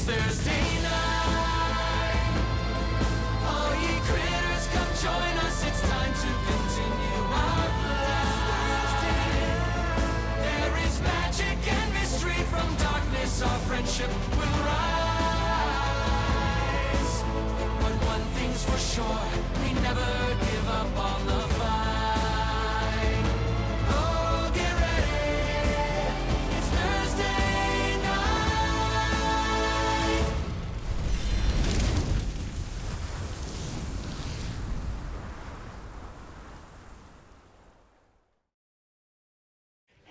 It's Thursday night. All ye critters, come join us. It's time to continue our flight. There is magic and mystery from darkness. Our friendship will rise. But one thing's for sure, we never give up on the fight. Oh, get ready. It's Thursday night.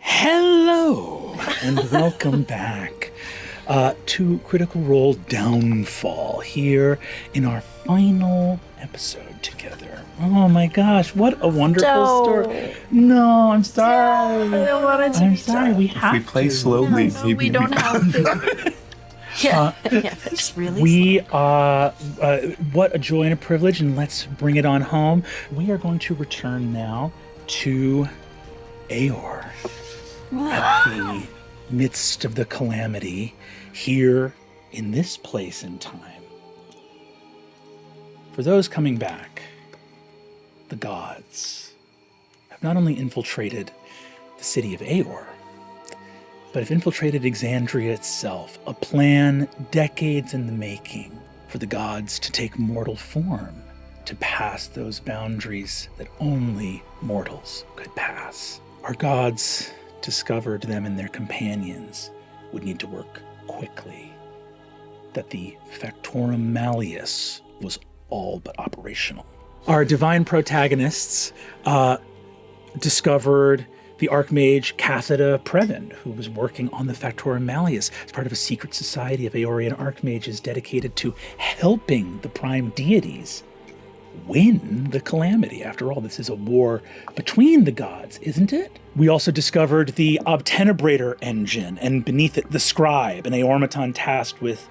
Hello, and welcome back to Critical Role Downfall here in our final episode together. Oh my gosh, what a wonderful story. No, I'm sorry. I don't want it to I'm be sorry, done. we have We play to. slowly. No, we don't have to. Yeah, it's really We, what a joy and a privilege, and let's bring it on home. We are going to return now to Aeor. At the midst of the calamity, here in this place and time. For those coming back, the gods have not only infiltrated the city of Aeor, but have infiltrated Exandria itself, a plan decades in the making for the gods to take mortal form, to pass those boundaries that only mortals could pass. Our gods discovered them and their companions would need to work quickly, that the Factorum Malleus was all but operational. Our divine protagonists discovered the Archmage Cassida Previn, who was working on the Factorum Malleus as part of a secret society of Aeorian Archmages dedicated to helping the prime deities win the calamity. After all, this is a war between the gods, isn't it? We also discovered the Obtenebrator engine, and beneath it, the Scribe, an Aeormaton tasked with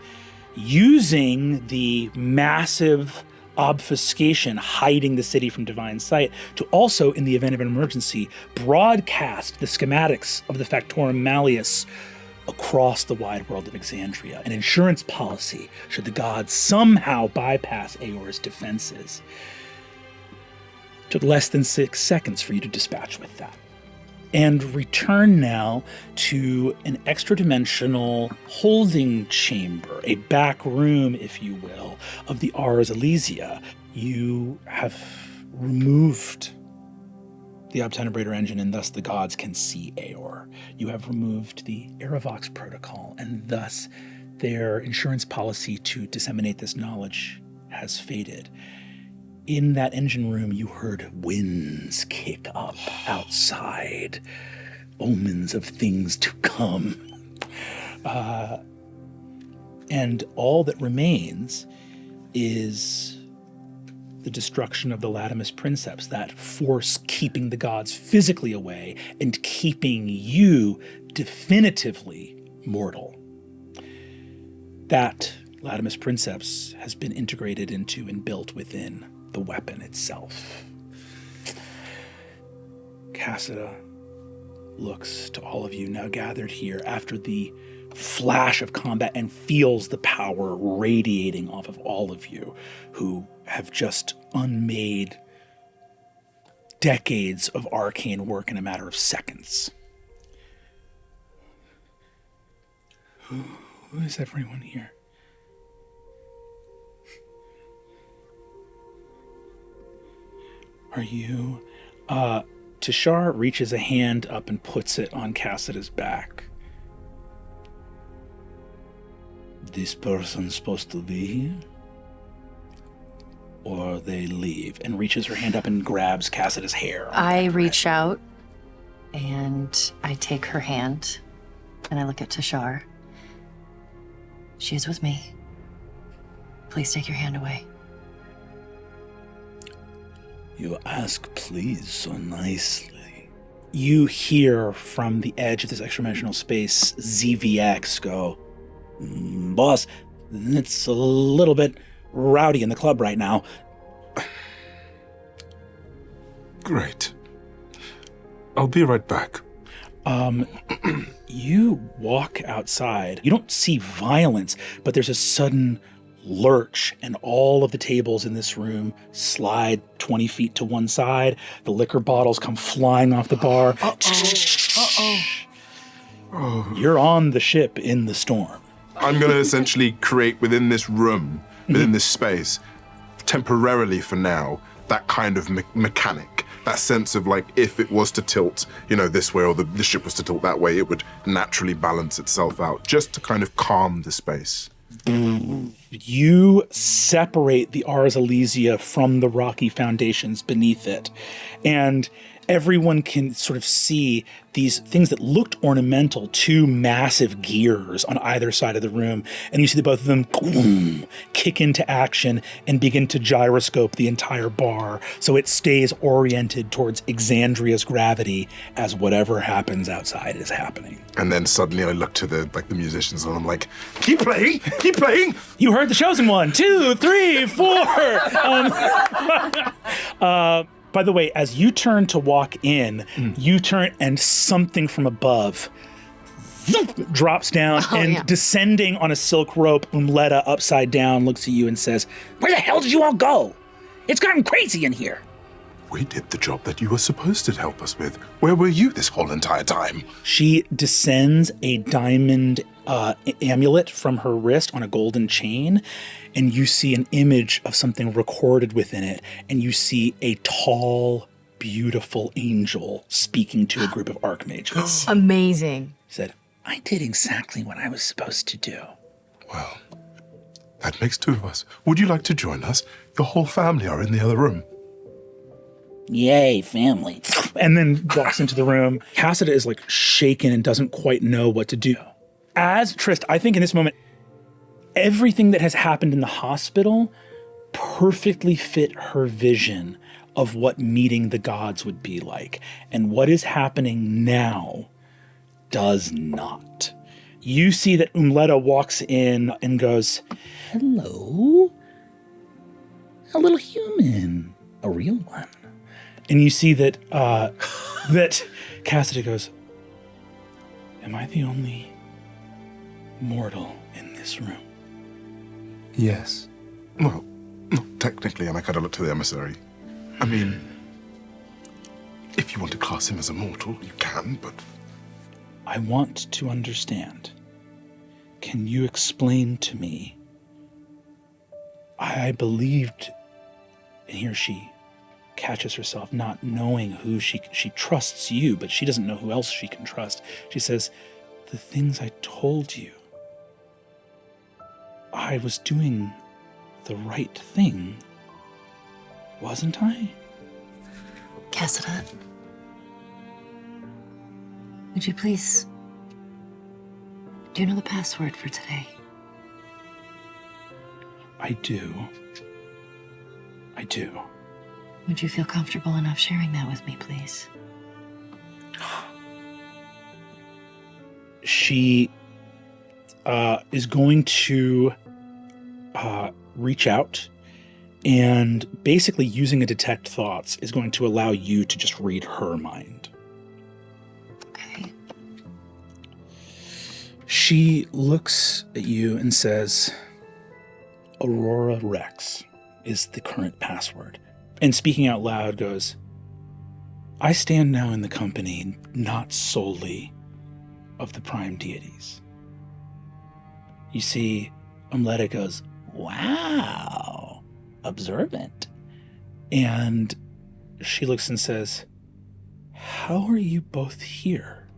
using the massive obfuscation hiding the city from divine sight to also, in the event of an emergency, broadcast the schematics of the Factorum Malleus across the wide world of Exandria, an insurance policy should the gods somehow bypass Aeor's defenses. Took less than 6 seconds for you to dispatch with that. And return now to an extra-dimensional holding chamber, a back room, if you will, of the Ars Elysia. You have removed the Obtenebrator engine, and thus the gods can see Aeor. You have removed the Aerovox protocol, and thus their insurance policy to disseminate this knowledge has faded. In that engine room, you heard winds kick up outside, omens of things to come. And all that remains is the destruction of the Latimus Princeps, that force keeping the gods physically away and keeping you definitively mortal. That Latimus Princeps has been integrated into and built within the weapon itself. Cassida looks to all of you now gathered here after the flash of combat and feels the power radiating off of all of you who have just unmade decades of arcane work in a matter of seconds. Who is everyone here? Are you? Tashar reaches a hand up and puts it on Cassida's back. This person's supposed to be here? Or they leave, and reaches her hand up and grabs Cassida's hair. I reach out and I take her hand and I look at Tashar. She is with me. Please take your hand away. You ask please so nicely. You hear from the edge of this extra-dimensional space ZVX go, Boss, it's a little bit rowdy in the club right now. Great. I'll be right back. You walk outside. You don't see violence, but there's a sudden lurch, and all of the tables in this room slide 20 feet to one side. The liquor bottles come flying off the bar. You're on the ship in the storm. I'm going to essentially create within this room, within this space, temporarily for now, that kind of mechanic. That sense of like, if it was to tilt, this way, or the ship was to tilt that way, it would naturally balance itself out, just to kind of calm the space. You separate the Ars Elysia from the rocky foundations beneath it, and everyone can sort of see these things that looked ornamental, two massive gears on either side of the room, and you see the both of them kick into action and begin to gyroscope the entire bar so it stays oriented towards Exandria's gravity as whatever happens outside is happening. And then suddenly I look to the musicians and I'm like, keep playing! You heard the chosen one. 2, 3, 4. By the way, as you turn to walk in, you turn and something from above drops down descending on a silk rope, Umletta upside down looks at you and says, "Where the hell did you all go? It's gotten crazy in here." We did the job that you were supposed to help us with. Where were you this whole entire time? She descends a diamond amulet from her wrist on a golden chain, and you see an image of something recorded within it, and you see a tall, beautiful angel speaking to a group of archmages. Amazing. He said, "I did exactly what I was supposed to do." Well, that makes two of us. Would you like to join us? The whole family are in the other room. Yay, family. And then walks into the room. Cassida is like shaken and doesn't quite know what to do. As Trist, I think in this moment, everything that has happened in the hospital perfectly fit her vision of what meeting the gods would be like. And what is happening now does not. You see that Umletta walks in and goes, "Hello? A little human. A real one." And you see that that Cassidy goes, "Am I the only mortal in this room?" Yes. Well, not technically, and I kind of look to the emissary. I mean, if you want to class him as a mortal, you can, but... I want to understand. Can you explain to me? I believed, and here she catches herself not knowing who she trusts you, but she doesn't know who else she can trust. She says, "The things I told you, I was doing the right thing, wasn't I?" Cassida, would you please... Do you know the password for today? I do. Would you feel comfortable enough sharing that with me, please? She is going to reach out, and basically using a detect thoughts is going to allow you to just read her mind. Okay. She looks at you and says, "Aurora Rex is the current password." And speaking out loud goes, "I stand now in the company not solely of the prime deities." You see, Umletta goes, "Wow, observant." And she looks and says, "How are you both here?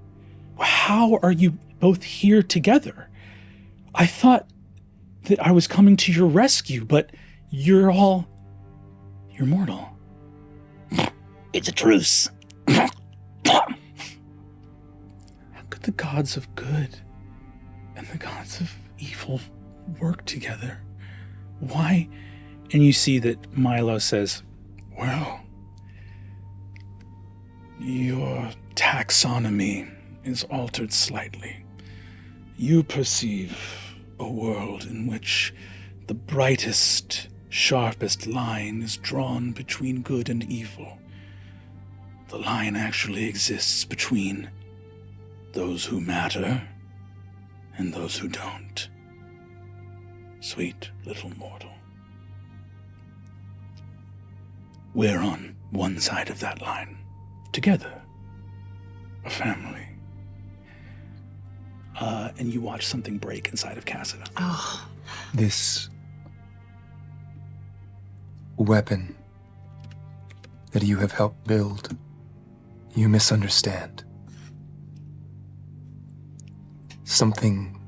How are you both here together? I thought that I was coming to your rescue, but you're mortal." "It's a truce." How could the gods of good and the gods of evil work together? Why? And you see that Milo says, "Well, your taxonomy is altered slightly. You perceive a world in which the brightest, sharpest line is drawn between good and evil. The line actually exists between those who matter and those who don't. Sweet little mortal. We're on one side of that line, together, a family. And you watch something break inside of Cassida. Oh. This weapon that you have helped build, you misunderstand. Something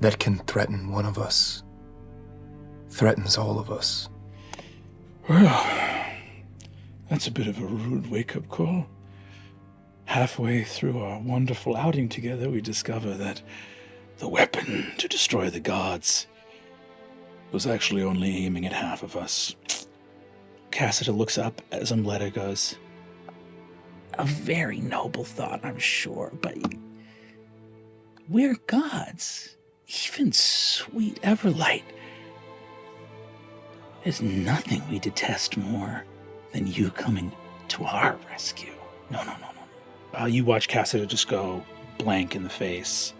that can threaten one of us threatens all of us. Well, that's a bit of a rude wake-up call. Halfway through our wonderful outing together, we discover that the weapon to destroy the gods was actually only aiming at half of us. Cassida looks up as Umbletta goes, "A very noble thought, I'm sure, but we're gods. Even sweet Everlight. There's nothing we detest more than you coming to our rescue. No. You watch Cassida just go blank in the face.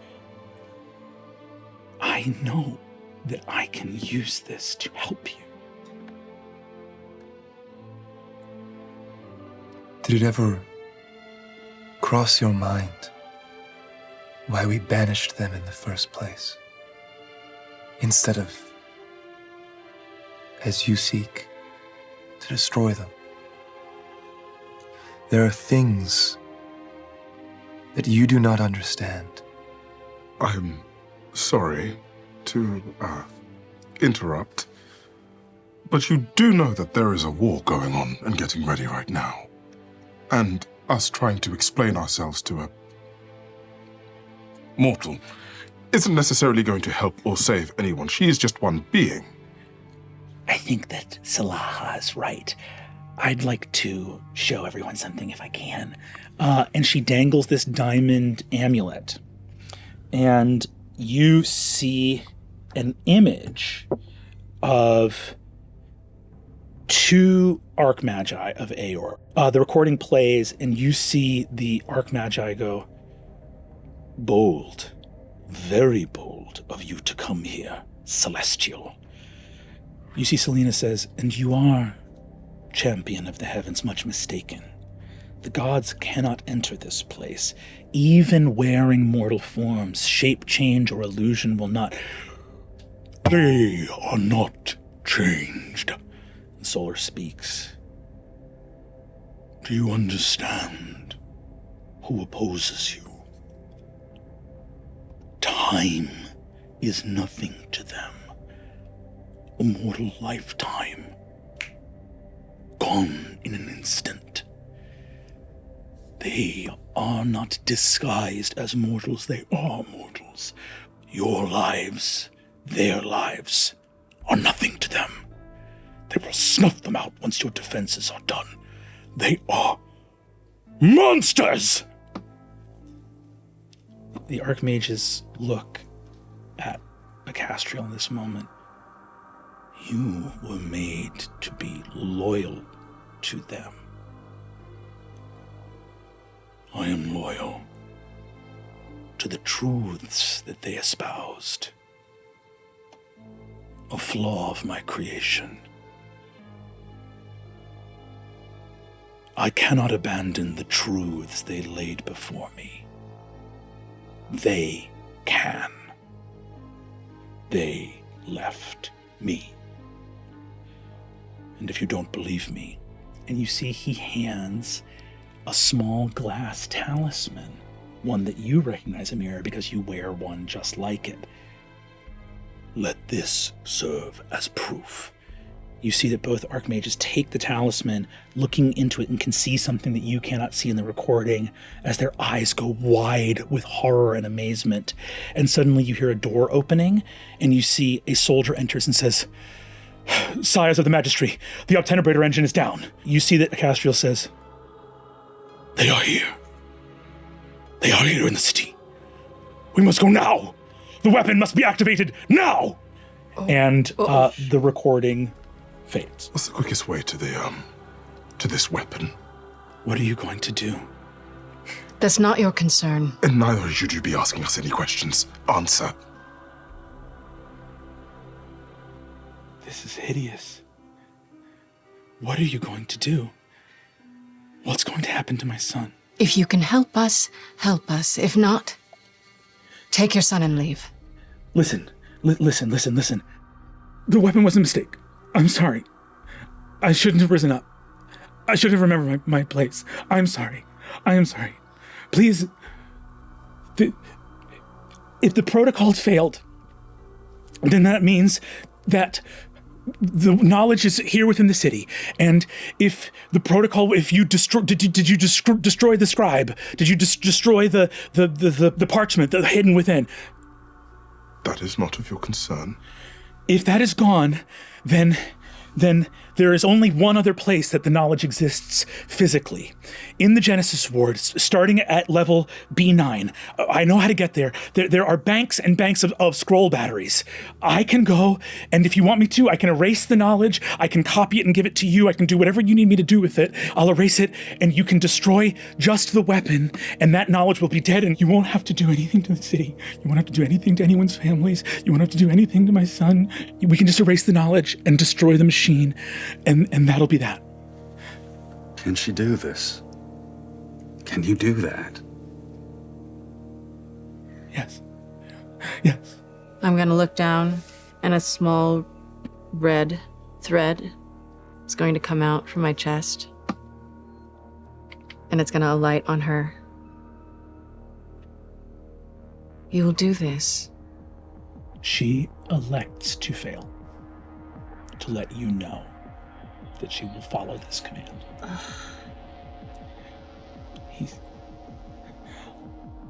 I know that I can use this to help you. Did it ever cross your mind why we banished them in the first place? Instead of, as you seek, to destroy them. There are things that you do not understand. I'm sorry to interrupt, but you do know that there is a war going on and getting ready right now. And us trying to explain ourselves to a mortal isn't necessarily going to help or save anyone. She is just one being. I think that Salaha is right. I'd like to show everyone something if I can." And she dangles this diamond amulet. And you see an image of two Archmagi of Aeor. The recording plays, and you see the Archmagi go, "Bold, very bold of you to come here, Celestial." You see Selena says, "And you are, champion of the heavens, much mistaken. The gods cannot enter this place. Even wearing mortal forms, shape change or illusion will not." "They are not changed," the Solar speaks. "Do you understand who opposes you? Time is nothing to them. A mortal lifetime, gone in an instant. They are not disguised as mortals, they are mortals. Your lives, their lives, are nothing to them. They will snuff them out once your defenses are done. They are monsters!" The Archmages look at Acastriel in this moment. "You were made to be loyal to them. I am loyal to the truths that they espoused. A flaw of my creation. I cannot abandon the truths they laid before me. They can. They left me. And if you don't believe me," and you see he hands a small glass talisman, one that you recognize, Amira, because you wear one just like it. "Let this serve as proof." You see that both Archmages take the talisman, looking into it, and can see something that you cannot see in the recording as their eyes go wide with horror and amazement. And suddenly you hear a door opening, and you see a soldier enters and says, "Sires of the Magistry, the obtenebrator engine is down." You see that Acastriel says, "They are here. They are here in the city. We must go now. The weapon must be activated now." And the recording fades. What's the quickest way to this weapon? "What are you going to do?" That's not your concern. And neither should you be asking us any questions. Answer. This is hideous. What are you going to do? What's going to happen to my son? If you can help us, help us. If not, take your son and leave. Listen. The weapon was a mistake. I'm sorry. I shouldn't have risen up. I should have remembered my place. I'm sorry. I am sorry. Please. If the protocol failed, then that means that the knowledge is here within the city. And if the protocol, if you destroy, did you destroy the scribe? Did you destroy the parchment that hidden within? That is not of your concern. If that is gone, then there is only one other place that the knowledge exists physically. In the Genesis ward, starting at level B9. I know how to get there. There are banks and banks of scroll batteries. I can go, and if you want me to, I can erase the knowledge. I can copy it and give it to you. I can do whatever you need me to do with it. I'll erase it, and you can destroy just the weapon, and that knowledge will be dead, and you won't have to do anything to the city. You won't have to do anything to anyone's families. You won't have to do anything to my son. We can just erase the knowledge and destroy the machine, and that'll be that. Can she do this? Can you do that? Yes. Yes. I'm gonna look down, and a small red thread is going to come out from my chest, and it's gonna alight on her. You will do this. She elects to fail, to let you know that she will follow this command.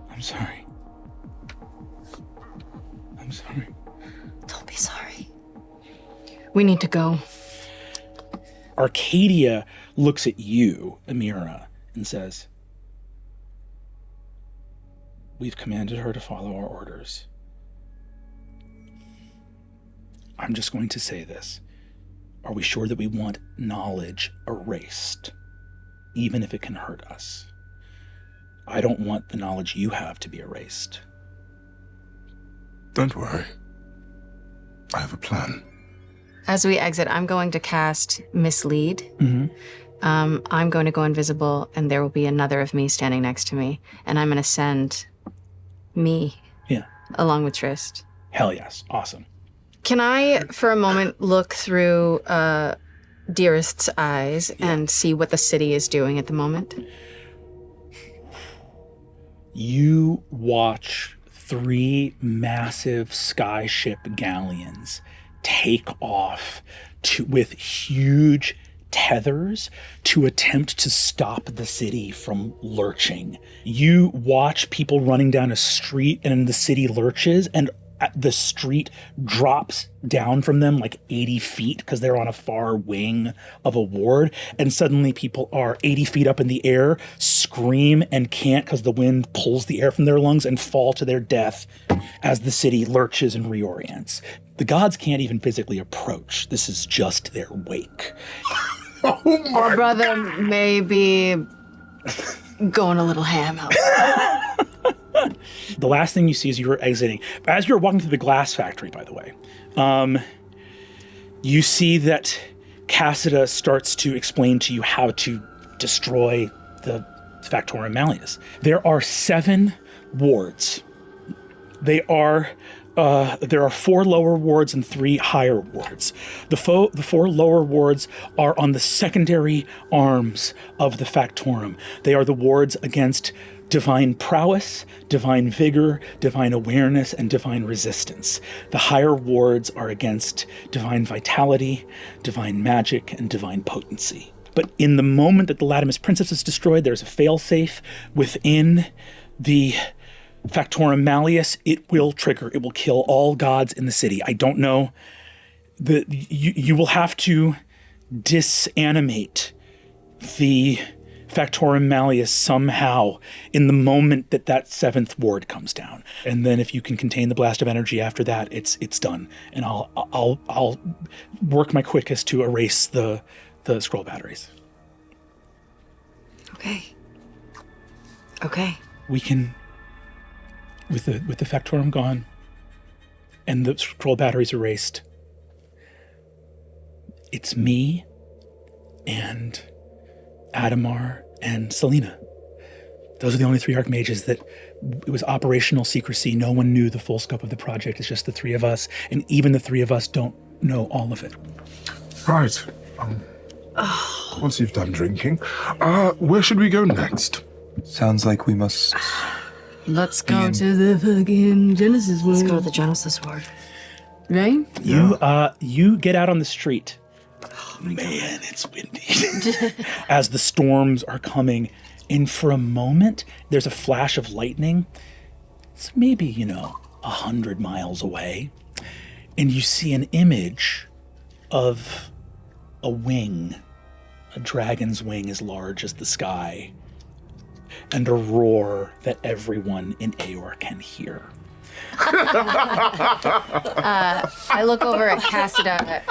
I'm sorry. I'm sorry. Don't be sorry. We need to go. Arcadia looks at you, Amira, and says, "We've commanded her to follow our orders. I'm just going to say this. Are we sure that we want knowledge erased, even if it can hurt us? I don't want the knowledge you have to be erased." Don't worry. I have a plan. As we exit, I'm going to cast Mislead. Mm-hmm. I'm going to go invisible, and there will be another of me standing next to me, and I'm going to send me along with Trist. Hell yes. Awesome. Can I, for a moment, look through Dearest's eyes and see what the city is doing at the moment? You watch 3 massive skyship galleons take off with huge tethers to attempt to stop the city from lurching. You watch people running down a street, and the city lurches, and the street drops down from them like 80 feet because they're on a far wing of a ward, and suddenly people are 80 feet up in the air, scream and can't because the wind pulls the air from their lungs, and fall to their death as the city lurches and reorients. The gods can't even physically approach. This is just their wake. Oh my Our brother may be going a little ham out. The last thing you see as you're exiting, as you're walking through the glass factory, by the way, you see that Cassida starts to explain to you how to destroy the Factorum Malleus. There are 7 wards. There are 4 lower wards and 3 higher wards. The 4 lower wards are on the secondary arms of the Factorum. They are the wards against divine prowess, divine vigor, divine awareness, and divine resistance. The higher wards are against divine vitality, divine magic, and divine potency. But in the moment that the Latimus Princess is destroyed, there's a failsafe within the Factorum Malleus. It will trigger. It will kill all gods in the city. I don't know. You will have to disanimate the Factorum Malleus somehow in the moment that 7th ward comes down. And then if you can contain the blast of energy after that, it's done. And I'll work my quickest to erase the scroll batteries. Okay. Okay. We can, with the Factorum gone and the scroll batteries erased, it's me and Adamar and Selena. Those are the only 3 Archmages that it was operational secrecy. No one knew the full scope of the project. It's just the 3 of us, and even the 3 of us don't know all of it. Right. Once you've done drinking, where should we go next? Sounds like we must. Let's go to the fucking Genesis ward. Let's go to the Genesis ward. Right? You get out on the street. Man, it's windy. As the storms are coming, and for a moment, there's a flash of lightning. It's maybe, 100 miles away. And you see an image of a wing, a dragon's wing as large as the sky, and a roar that everyone in Aeor can hear. I look over at Cassida.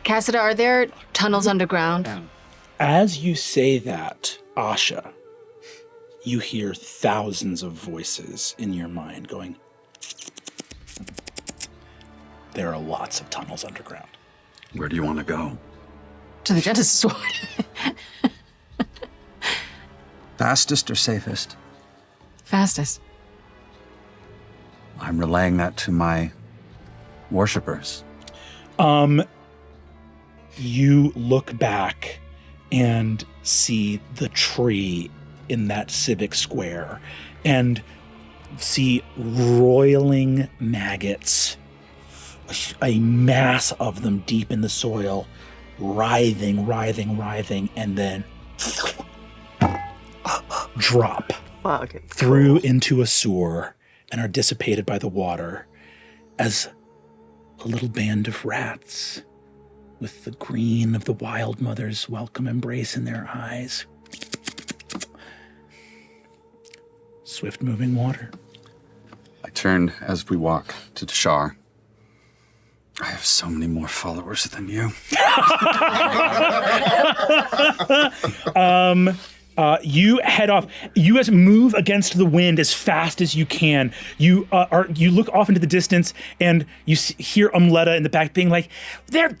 Cassida, are there tunnels underground? As you say that, Asha, you hear thousands of voices in your mind going, there are lots of tunnels underground. Where do you want to go? To the Genesis ward. Fastest or safest? Fastest. I'm relaying that to my worshippers. You look back and see the tree in that civic square and see roiling maggots, a mass of them deep in the soil, writhing, and then drop through into a sewer and are dissipated by the water as a little band of rats with the green of the wild mother's welcome embrace in their eyes. Swift moving water. I turn as we walk to Deshar. I have so many more followers than you. You head off. You guys move against the wind as fast as you can. You look off into the distance, and you hear Umletta in the back being like, "They're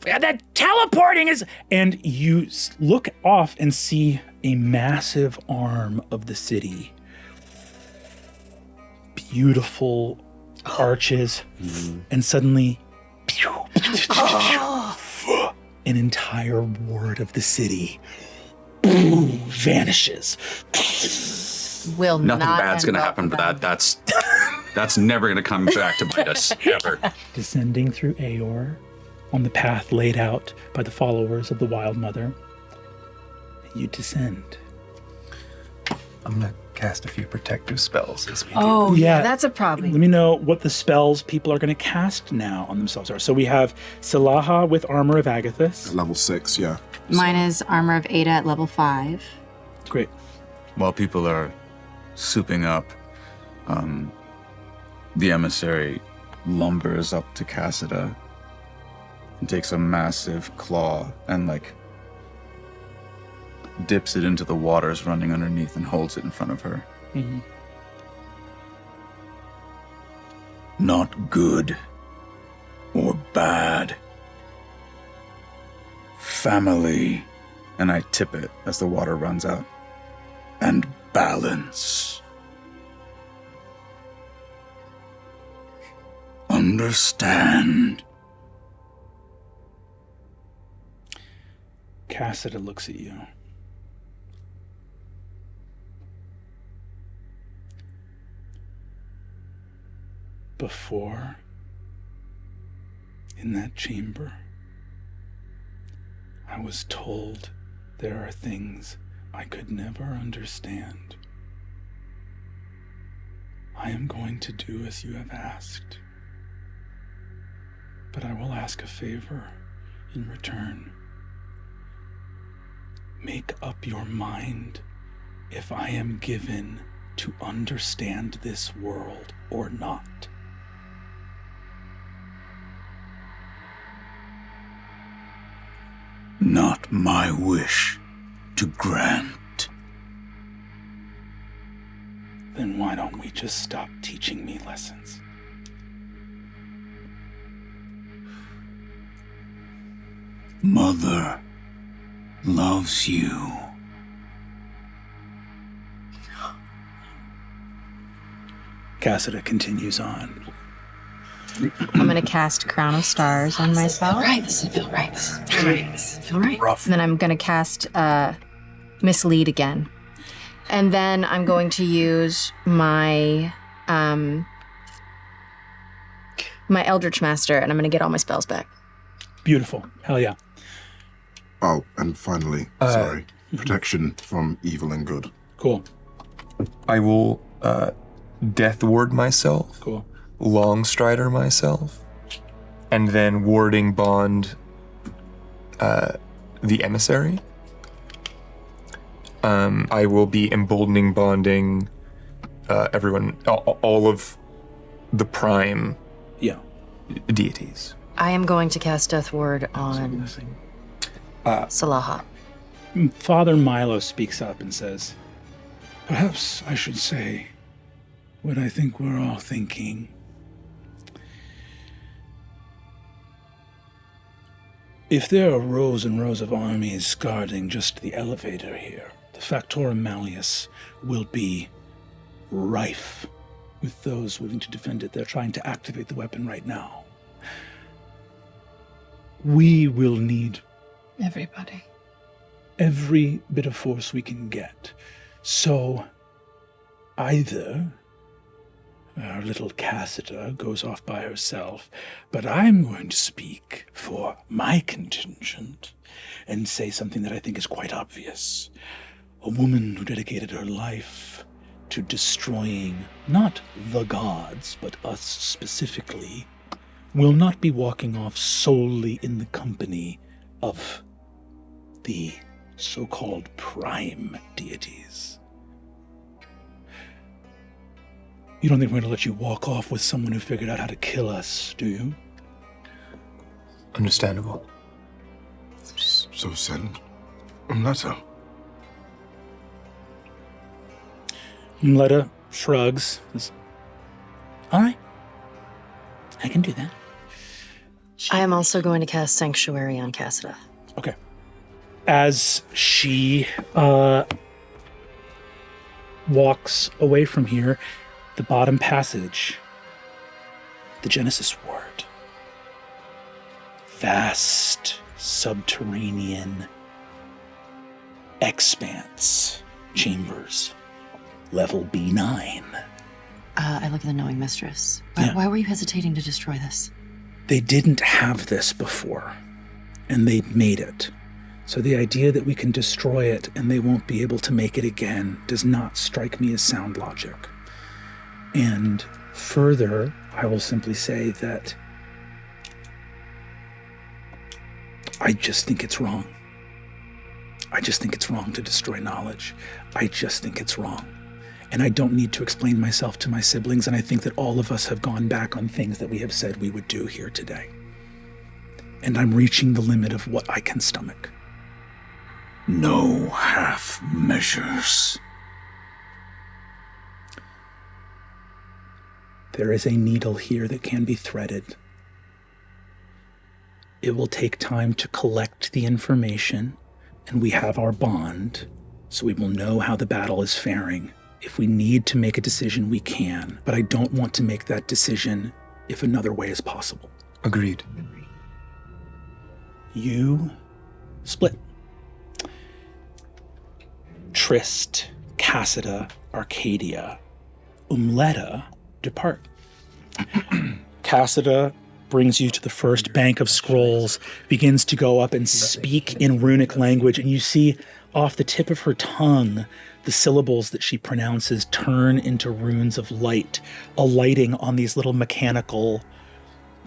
teleporting!" And you look off and see a massive arm of the city. Beautiful arches, and suddenly, an entire ward of the city vanishes. Will Nothing not bad's end going to well happen, for but them. that's never going to come back to bite us, ever. Descending through Aeor on the path laid out by the followers of the Wild Mother, you descend. I'm gonna cast a few protective spells as we do. Oh, Yeah. yeah, that's a problem. Let me know what the spells people are going to cast now on themselves are. So we have Silaha with Armor of Agathis. Level 6, yeah. Mine is Armor of Ada at level 5. Great. While people are souping up, the emissary lumbers up to Cassida and takes a massive claw and dips it into the waters running underneath and holds it in front of her. Mm-hmm. Not good or bad. Family. And I tip it as the water runs out. And balance. Understand. Cassida looks at you. Before, in that chamber, I was told there are things I could never understand. I am going to do as you have asked, but I will ask a favor in return. Make up your mind if I am given to understand this world or not. Not my wish to grant. why don't we just stop teaching me lessons? Mother loves you. Cassida continues on. I'm going to cast Crown of Stars on myself. This doesn't feel right. This doesn't feel right. This doesn't feel right. Rough. And then I'm going to cast Mislead again. And then I'm going to use my my Eldritch Master, and I'm going to get all my spells back. Beautiful. Hell yeah. Oh, and finally, protection from evil and good. Cool. I will Death Ward myself. Cool. Long Strider myself. And then Warding Bond the Emissary. I will be emboldening bonding everyone, all of the prime deities. I am going to cast Death Ward on Salaha. Father Milo speaks up and says, perhaps I should say what I think we're all thinking. If there are rows and rows of armies guarding just the elevator here, the Factorum Malleus will be rife with those willing to defend it. They're trying to activate the weapon right now. We will need Everybody. every bit of force we can get. So either our little Cassida goes off by herself, but I'm going to speak for my contingent and say something that I think is quite obvious. A woman who dedicated her life to destroying not the gods, but us specifically, will not be walking off solely in the company of the so-called prime deities. You don't think we're going to let you walk off with someone who figured out how to kill us, do you? Understandable. So send a letter. Mleta shrugs. All right. I can do that. I am also going to cast Sanctuary on Cassida. Okay. As she walks away from here, the bottom passage, the Genesis word, vast subterranean expanse chambers, level B9. I look at the Knowing Mistress. Yeah. Why were you hesitating to destroy this? They didn't have this before, and they made it. So the idea that we can destroy it and they won't be able to make it again does not strike me as sound logic. And further, I will simply say that I just think it's wrong. I just think it's wrong to destroy knowledge. I just think it's wrong. And I don't need to explain myself to my siblings, and I think that all of us have gone back on things that we have said we would do here today. And I'm reaching the limit of what I can stomach. No half measures. There is a needle here that can be threaded. It will take time to collect the information, and we have our bond, so we will know how the battle is faring. If we need to make a decision, we can, but I don't want to make that decision if another way is possible. Agreed. You split. Trist, Cassida, Arcadia, Mleta depart. Cassida brings you to the first bank of scrolls, begins to go up and speak in runic language, and you see off the tip of her tongue the syllables that she pronounces turn into runes of light, alighting on these little mechanical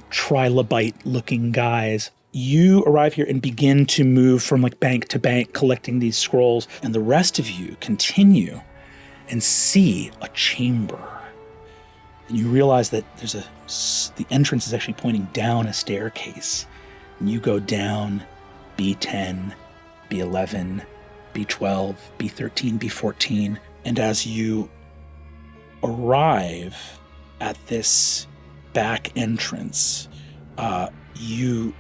trilobite-looking guys. You arrive here and begin to move from bank to bank, collecting these scrolls, and the rest of you continue and see a chamber. And you realize that the entrance is actually pointing down a staircase. And you go down B10, B11, B12, B13, B14, and as you arrive at this back entrance, you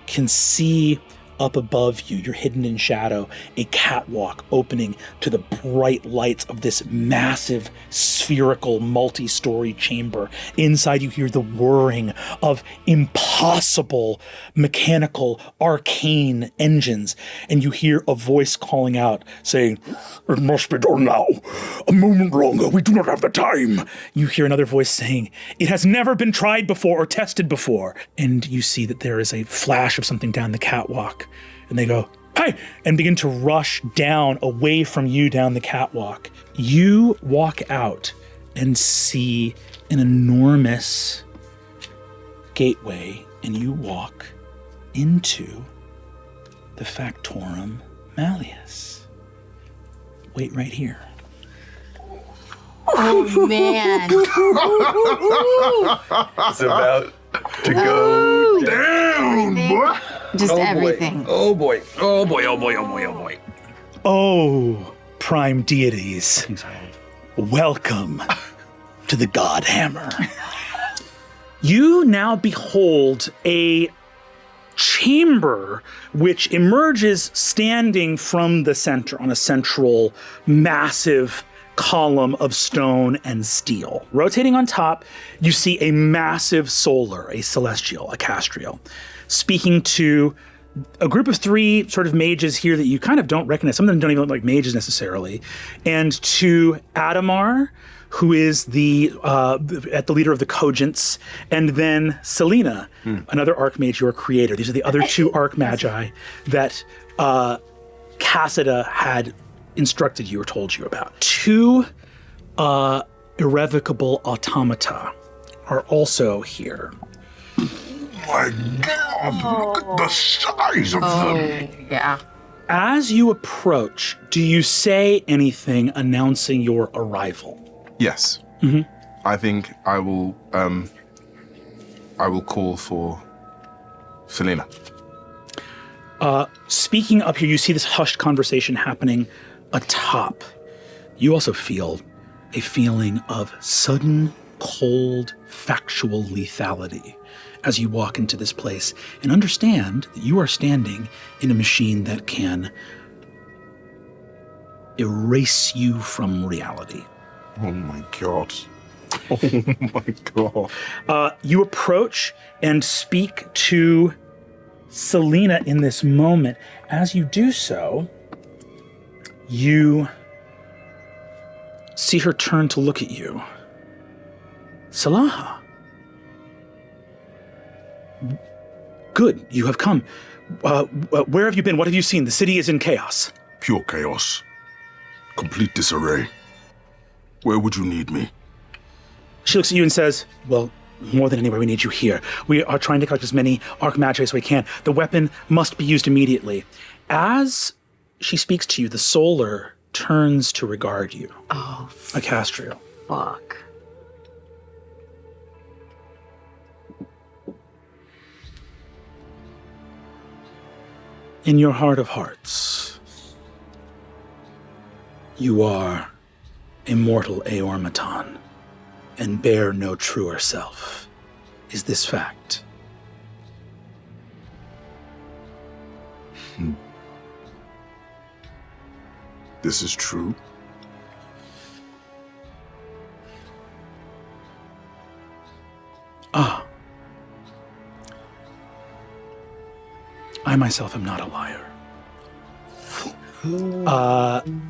can see up above you, you're hidden in shadow, a catwalk opening to the bright lights of this massive spherical multi-story chamber. Inside you hear the whirring of impossible mechanical arcane engines, and you hear a voice calling out saying, "It must be done now. A moment longer, we do not have the time." You hear another voice saying, "It has never been tried before or tested before." And you see that there is a flash of something down the catwalk. And they go, "Hey!" and begin to rush down away from you down the catwalk. You walk out and see an enormous gateway, and you walk into the Factorum Malleus. Wait right here. Oh, man. It's about to go. Damn, boy. Just everything. Oh boy. Oh boy. Oh boy. Oh boy. Oh boy. Oh, prime deities, welcome to the God Hammer. You now behold a chamber which emerges standing from the center on a central massive column of stone and steel. Rotating on top, you see a massive solar, a celestial, a castrial, speaking to a group of 3 sort of mages here that you kind of don't recognize. Some of them don't even look like mages necessarily. And to Adamar, who is the leader of the Cogents, and then Selena, another Archmage, your creator. These are the other 2 Archmagi that Cassida had instructed you or told you about. 2 irrevocable automata are also here. My God, look at the size of them. Yeah. As you approach, do you say anything announcing your arrival? Yes. I think I will call for Selena. Speaking up here, you see this hushed conversation happening atop. You also feel a feeling of sudden, cold, factual lethality as you walk into this place and understand that you are standing in a machine that can erase you from reality. Oh my God. Oh my God. You approach and speak to Selena in this moment. As you do so, you see her turn to look at you. Salaha. Good, you have come. Where have you been? What have you seen? The city is in chaos. Pure chaos. Complete disarray. Where would you need me? She looks at you and says, well, more than anywhere, we need you here. We are trying to collect as many Archmagi as we can. The weapon must be used immediately. As she speaks to you, the solar turns to regard you. Oh, a castrial. fuck. In your heart of hearts, you are immortal Aeor Matan, and bear no truer self. Is this fact? This is true. Ah. I myself am not a liar.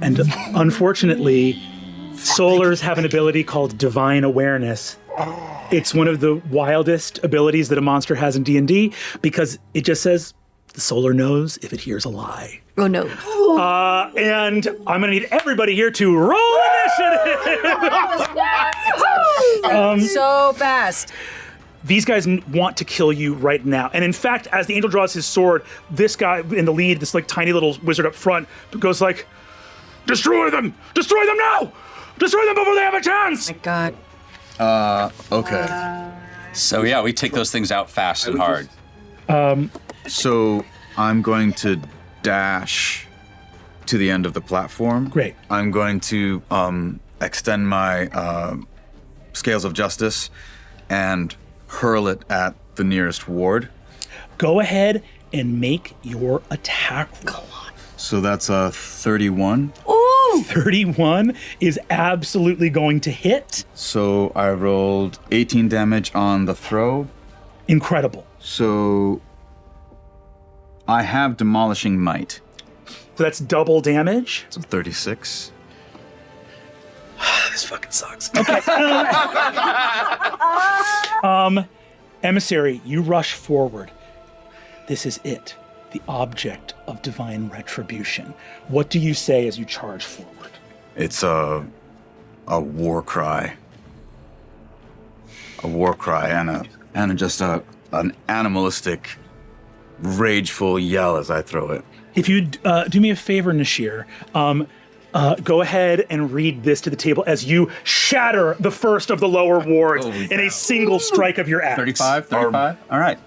And unfortunately, Solars have an ability called Divine Awareness. It's one of the wildest abilities that a monster has in D&D because it just says the Solar knows if it hears a lie. Oh, no. And I'm going to need everybody here to roll initiative! So fast. These guys want to kill you right now. And in fact, as the angel draws his sword, this guy in the lead, this like tiny little wizard up front, goes like, destroy them! Destroy them now! Destroy them before they have a chance! My God. Okay. So yeah, we take those things out fast and hard. So I'm going to dash to the end of the platform. Great. I'm going to, extend my scales of justice and hurl it at the nearest ward. Go ahead and make your attack roll. So that's a 31. Ooh! 31 is absolutely going to hit. So I rolled 18 damage on the throw. Incredible. So I have demolishing might. So that's double damage. So 36. This fucking sucks. Okay. Emissary, you rush forward. This is it, the object of divine retribution. What do you say as you charge forward? It's a war cry. A war cry and just an animalistic, rageful yell as I throw it. If you do me a favor, Nashir, go ahead and read this to the table as you shatter the first of the lower wards in a single strike of your axe. 35? All right.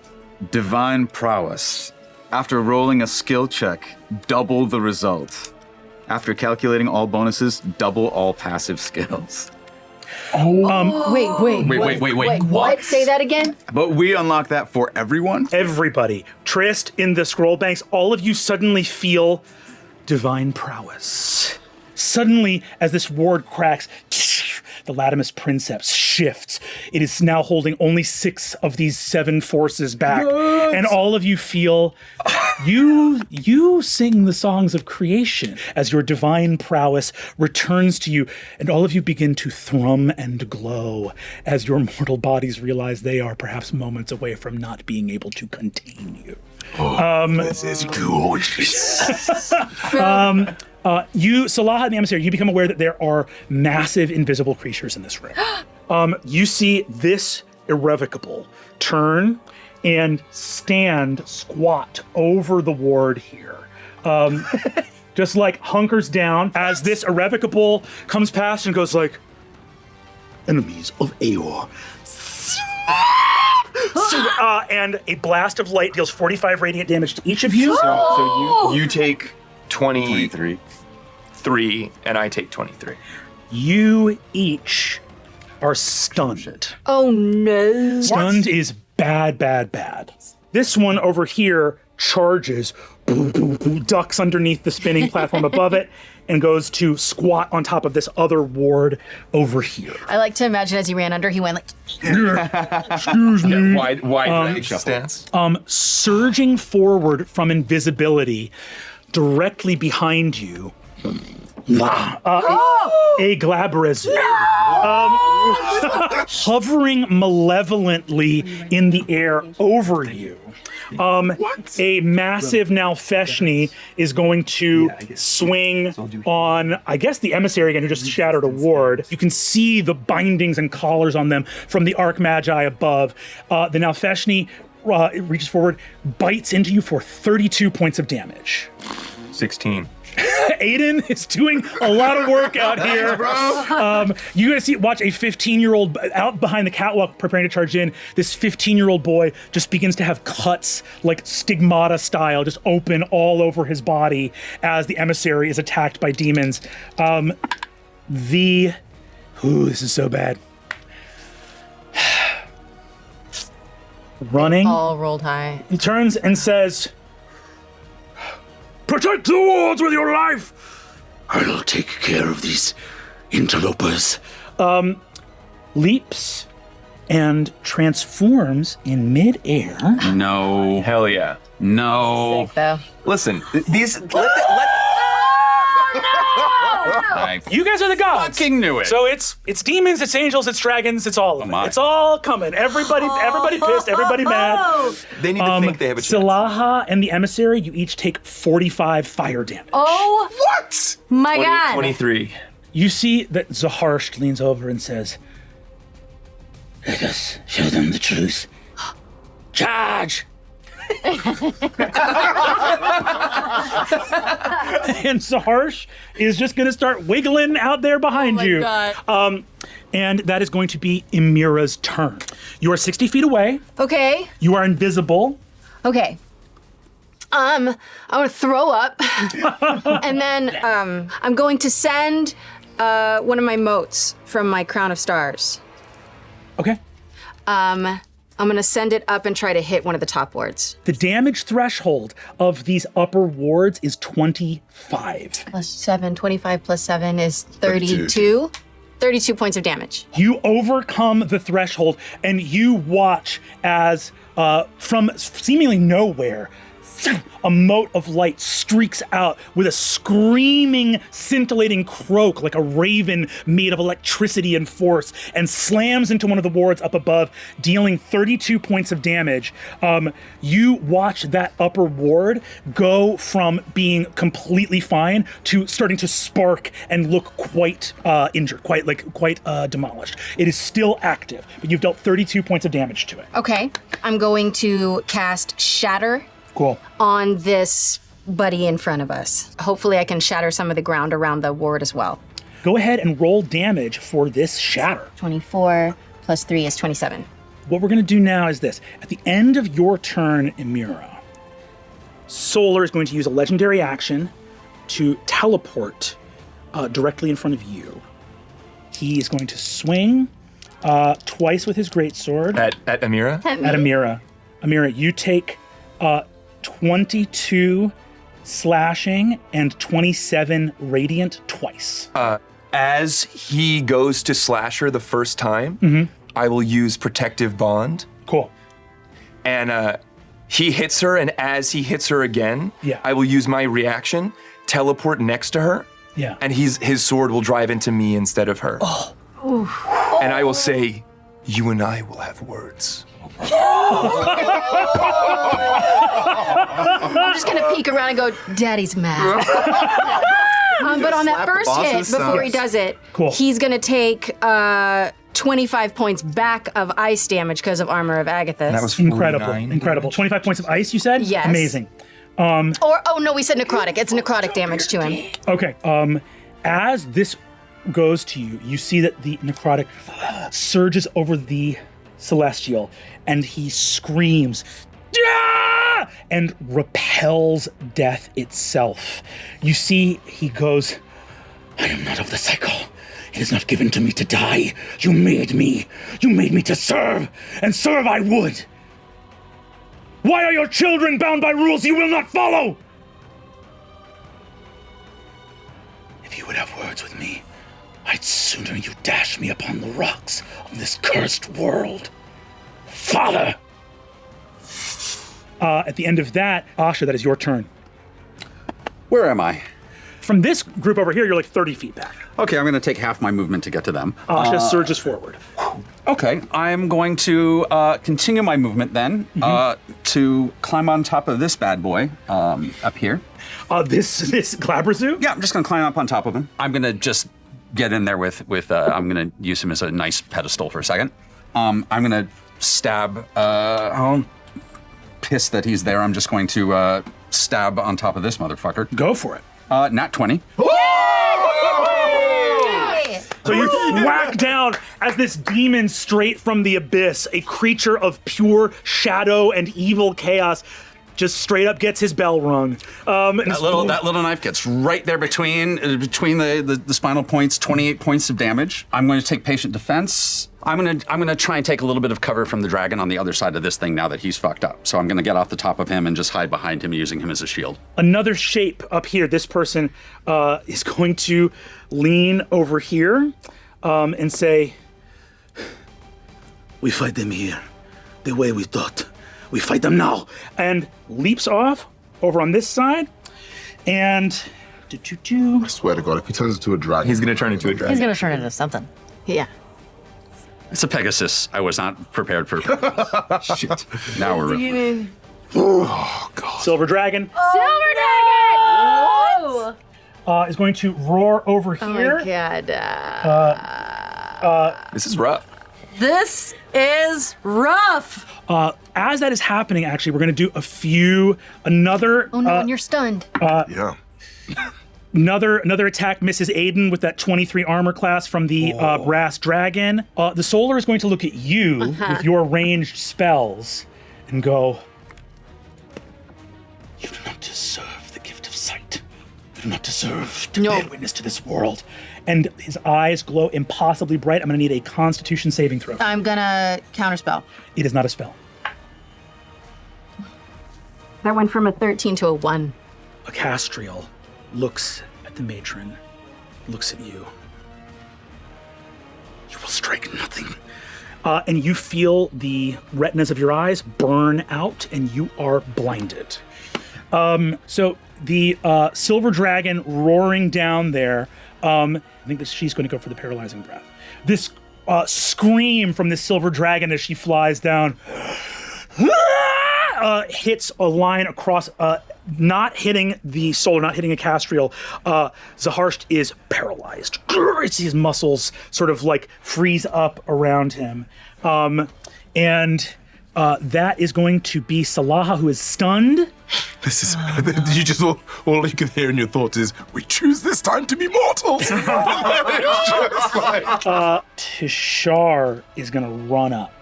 Divine prowess. After rolling a skill check, double the result. After calculating all bonuses, double all passive skills. Wait. What? Say that again? But we unlock that for everyone? Everybody. Trist, in the scroll banks, all of you suddenly feel divine prowess. Suddenly, as this ward cracks, the Latimus Princeps shifts. It is now holding only 6 of these 7 forces back. What? And all of you feel, you sing the songs of creation as your divine prowess returns to you, and all of you begin to thrum and glow as your mortal bodies realize they are perhaps moments away from not being able to contain you. This is gorgeous. Salaha and the Emissary, you become aware that there are massive invisible creatures in this room. You see this irrevocable turn and stand squat over the ward here. Just like hunkers down as this irrevocable comes past and goes like, enemies of Aeor. And a blast of light deals 45 radiant damage to each of you. So you take 23, and I take 23. You each are stunned. Oh no. Stunned is bad. This one over here charges, ducks underneath the spinning platform above it, and goes to squat on top of this other ward over here. I like to imagine as he ran under, he went like... Excuse me. Wide leg stance. Surging forward from invisibility, directly behind you, a Glabrezu. Hovering malevolently in the air over you. A massive Nalfeshni is going to swing on, I guess, the Emissary again, who just shattered a ward. You can see the bindings and collars on them from the Archmagi above. The Nalfeshni reaches forward, bites into you for 32 points of damage. 16. Aiden is doing a lot of work out here. You guys watch a 15-year-old out behind the catwalk preparing to charge in. This 15-year-old boy just begins to have cuts, like stigmata style, just open all over his body as the Emissary is attacked by demons. This is so bad. Running. All rolled high. He turns and says, "Protect the wards with your life! I'll take care of these interlopers." Leaps and transforms in midair. No. Hell yeah. No. Sick, though. Listen, these... You guys are the gods. Fucking knew it. So it's demons, it's angels, it's dragons, it's all of it. It's all coming. Everybody pissed, everybody mad. They need to think they have a chance. Salaha and the Emissary, you each take 45 fire damage. Oh. What? My God. 23. You see that Zaharsht leans over and says, "Let us show them the truth. Charge!" And Zaharsh is just going to start wiggling out there behind you. God. And that is going to be Emira's turn. You are 60 feet away. Okay. You are invisible. Okay. I want to throw up, and then I'm going to send one of my motes from my crown of stars. Okay. I'm gonna send it up and try to hit one of the top wards. The damage threshold of these upper wards is 25. Plus 7, 25 plus 7 is 32. 32 points of damage. You overcome the threshold and you watch as from seemingly nowhere, a mote of light streaks out with a screaming, scintillating croak like a raven made of electricity and force and slams into one of the wards up above, dealing 32 points of damage. You watch that upper ward go from being completely fine to starting to spark and look quite injured, quite demolished. It is still active, but you've dealt 32 points of damage to it. Okay, I'm going to cast Shatter. Cool. On this buddy in front of us. Hopefully I can shatter some of the ground around the ward as well. Go ahead and roll damage for this shatter. 24 plus 3 is 27. What we're going to do now is this. At the end of your turn, Emira, Solar is going to use a legendary action to teleport directly in front of you. He is going to swing twice with his greatsword. At Emira? At Emira. Emira, you take 22 slashing and 27 radiant twice. As he goes to slash her the first time, I will use Protective Bond. Cool. And he hits her, and as he hits her again, I will use my reaction, teleport next to her, and his sword will drive into me instead of her. And I will say, you and I will have words. I'm just gonna peek around and go, Daddy's mad. But on that first hit, before he does it, he's gonna take 25 points back of ice damage because of Armor of Agathis. That was incredible. 25 points of ice, you said? Yes. Amazing. No, we said necrotic. It's necrotic damage to him. Okay. As this goes to you, you see that the necrotic surges over the celestial, and he screams, "Yeah!" and repels death itself. You see, he goes, "I am not of the cycle. It is not given to me to die. You made me. You made me to serve, and serve I would. Why are your children bound by rules you will not follow? If you would have words with me, I'd sooner you dash me upon the rocks of this cursed world. Father!" At the end of that, Asha, that is your turn. Where am I? From this group over here, you're like 30 feet back. Okay, I'm going to take half my movement to get to them. Asha surges forward. Okay, I'm going to continue my movement then to climb on top of this bad boy up here. This Glabrazoo? Yeah, I'm just going to climb up on top of him. I'm going to just get in there with I'm going to use him as a nice pedestal for a second. I'm going to stab, pissed that he's there, I'm just going to stab on top of this motherfucker. Go for it. Nat 20. So you whack down as this demon straight from the abyss, a creature of pure shadow and evil chaos, just straight up gets his bell rung. That little knife gets right there between the spinal points. 28 points of damage. I'm going to take patient defense. I'm gonna try and take a little bit of cover from the dragon on the other side of this thing now that he's fucked up. So I'm gonna get off the top of him and just hide behind him, using him as a shield. Another shape up here. This person is going to lean over here and say, "We fight them here, the way we thought. We fight them now," and leaps off over on this side. And I swear to God, if he turns into a dragon, he's gonna turn into a dragon. He's gonna turn into something. Yeah. It's a Pegasus. I was not prepared for. Shit. Now we're. Oh God. Silver dragon. Silver dragon! Is going to roar over here. Oh my God. This is rough. This is rough. As that is happening, actually, we're going to do another. Oh no, and you're stunned. Yeah. Another attack misses Aiden with that 23 armor class from the brass dragon. The Solar is going to look at you with your ranged spells and go, "You do not deserve the gift of sight. You do not deserve to bear witness to this world. And his eyes glow impossibly bright. I'm going to need a Constitution saving throw. I'm gonna counterspell. It is not a spell. That went from a 13 to a 1. A castriel looks at the matron, looks at you. You will strike nothing. And you feel the retinas of your eyes burn out, and you are blinded. So the silver dragon roaring down there, I think she's going to go for the paralyzing breath. This scream from this silver dragon as she flies down hits a line across, not hitting the solar, not hitting a castriel. Zaharsht is paralyzed. His muscles sort of like freeze up around him. And that is going to be Salaha, who is stunned. This is, you just all you can hear in your thoughts is, we choose this time to be mortals. Tishar is going to run up.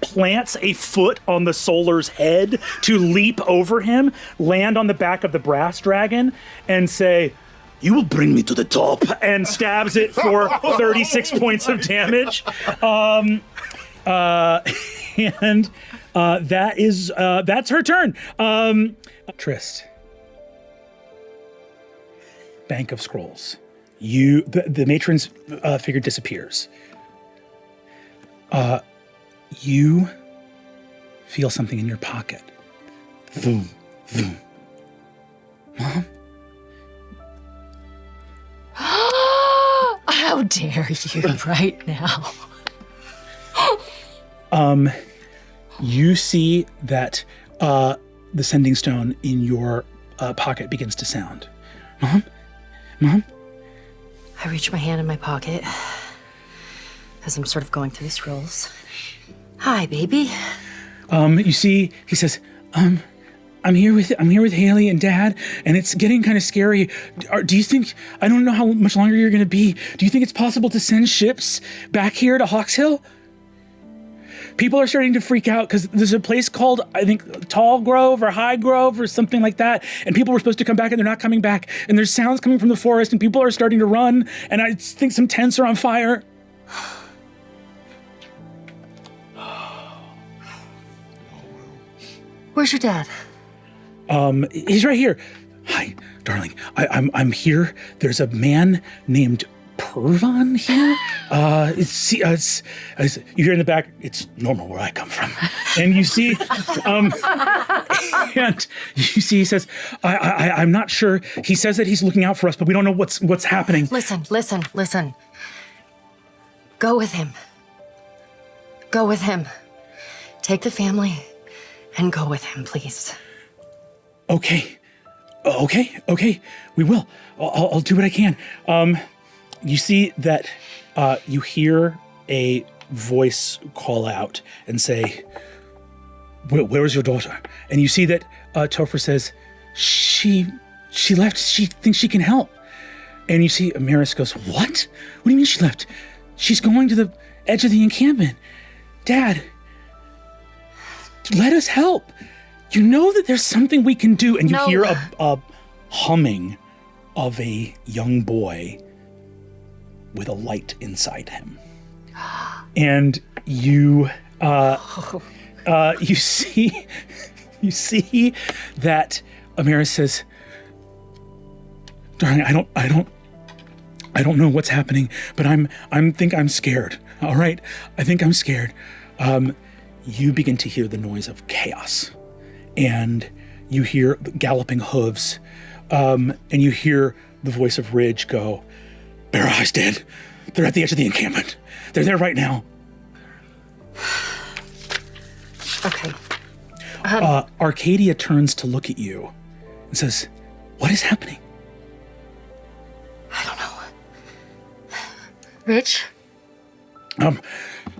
Plants a foot on the Solar's head to leap over him, land on the back of the brass dragon, and say, "You will bring me to the top," and stabs it for 36 points of damage. And that's her turn. Trist. Bank of Scrolls. The matron's figure disappears. You feel something in your pocket. Vroom, vroom. Mom? How dare you right now? You see that the sending stone in your pocket begins to sound. Mom? Mom? I reach my hand in my pocket as I'm sort of going through the scrolls. Hi, baby. You see, he says, I'm here with Haley and Dad, and it's getting kind of scary. Do you think, I don't know how much longer you're going to be, do you think it's possible to send ships back here to Hawks Hill? People are starting to freak out because there's a place called, I think, Tall Grove or High Grove or something like that, and people were supposed to come back and they're not coming back, and there's sounds coming from the forest and people are starting to run, and I think some tents are on fire. Where's your dad? He's right here. Hi, darling. I'm here. There's a man named Pervan here. You hear in the back, it's normal where I come from. And you see, he says, I'm not sure. He says that he's looking out for us, but we don't know what's happening. Listen. Go with him. Go with him. Take the family and go with him, please. Okay. We will. I'll do what I can. You see that you hear a voice call out and say, where is your daughter? And you see that Topher says, she left. She thinks she can help. And you see Amaris goes, what? What do you mean she left? She's going to the edge of the encampment. Dad, let us help. You know that there's something we can do. And you hear a humming of a young boy with a light inside him. And you see that Amaris says, darling, I don't know what's happening, but I'm scared. All right? I think I'm scared. You begin to hear the noise of chaos, and you hear galloping hooves, and you hear the voice of Ridge go, Barahai's dead. They're at the edge of the encampment. They're there right now. Okay. Arcadia turns to look at you and says, what is happening? I don't know. Rich?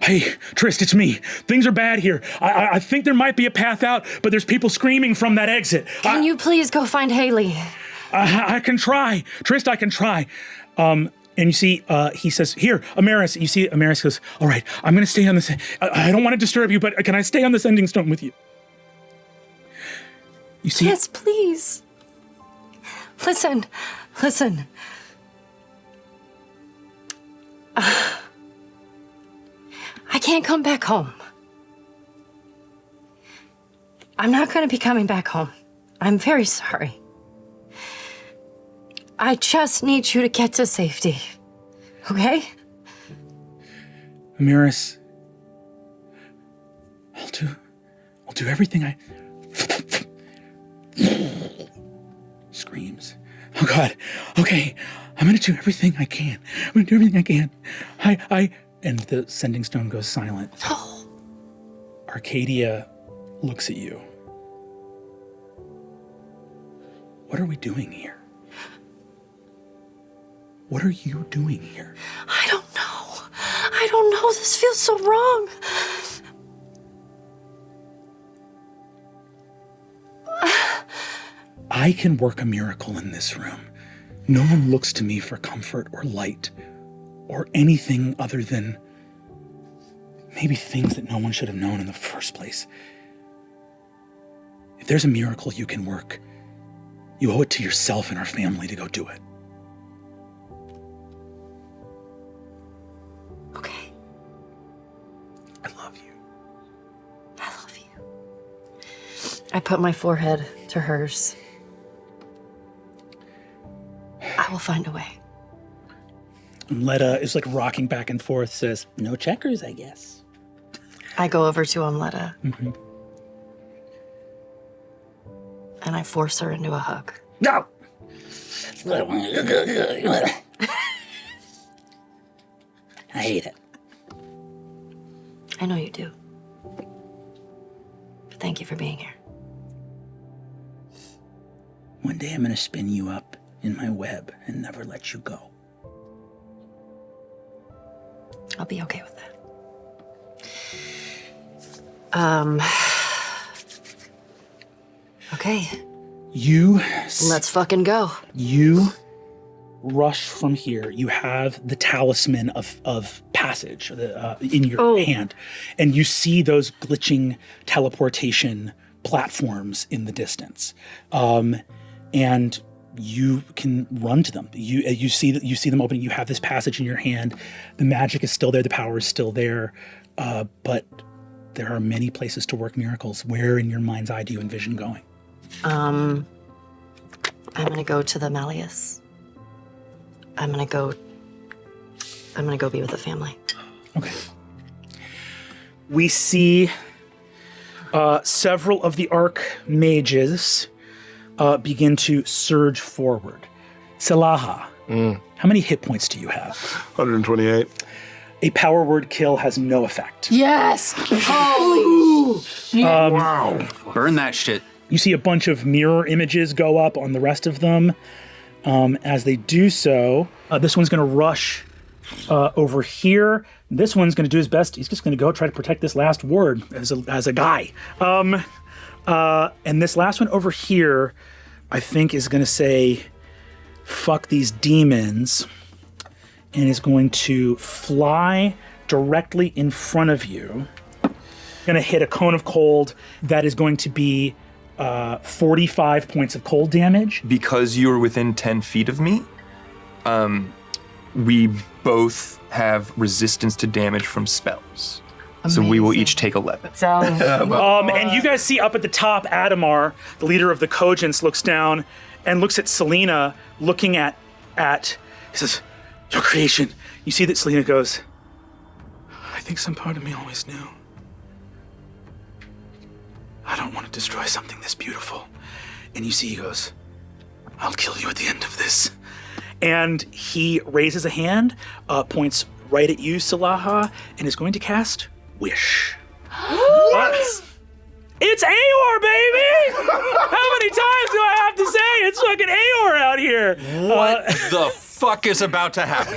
Hey, Trist, it's me. Things are bad here. I think there might be a path out, but there's people screaming from that exit. Can you please go find Haley? I can try. Trist, I can try. And you see, he says, here, Amaris. You see, Amaris goes, all right, I'm going to stay on this. I don't want to disturb you, but can I stay on the sending stone with you? You see? Yes, please. Listen. I can't come back home. I'm not going to be coming back home. I'm very sorry. I just need you to get to safety. Okay? Amiris, I'll do everything I... Screams. Oh God. Okay. I'm gonna do everything I can. And the sending stone goes silent. No. Arcadia looks at you. What are we doing here? What are you doing here? I don't know. This feels so wrong. I can work a miracle in this room. No one looks to me for comfort or light or anything other than maybe things that no one should have known in the first place. If there's a miracle you can work, you owe it to yourself and our family to go do it. Okay. I love you. I love you. I put my forehead to hers. I will find a way. Umletta is like rocking back and forth, says, no checkers, I guess. I go over to Umletta. Mm-hmm. And I force her into a hug. No! I hate it. I know you do. But thank you for being here. One day I'm gonna spin you up in my web and never let you go. I'll be okay with that. Okay. Let's fucking go. You rush from here. You have the talisman of passage in your hand, and you see those glitching teleportation platforms in the distance, and you can run to them. You see them opening. You have this passage in your hand. The magic is still there. The power is still there, but there are many places to work miracles. Where in your mind's eye do you envision going? I'm gonna go to the Malleus. I'm gonna go be with the family. Okay. We see several of the archmages begin to surge forward. Salaha, how many hit points do you have? 128. A power word kill has no effect. Yes! Holy shit. Wow. Burn that shit. You see a bunch of mirror images go up on the rest of them. As they do so, this one's going to rush over here. This one's going to do his best. He's just going to go try to protect this last ward as a guy. And this last one over here, I think, is going to say, fuck these demons, and is going to fly directly in front of you. Going to hit a cone of cold that is going to be 45 points of cold damage. Because you're within 10 feet of me, we both have resistance to damage from spells. So we will each take 11. And you guys see up at the top, Adamar, the leader of the Cogents, looks down and looks at Selena, looking at he says, your creation. You see that Selena goes, I think some part of me always knew. I don't want to destroy something this beautiful. And you see he goes, I'll kill you at the end of this. And he raises a hand, points right at you, Salaha, and is going to cast Wish. What? It's Aeor, baby! How many times do I have to say it's fucking Aeor out here? What the fuck is about to happen?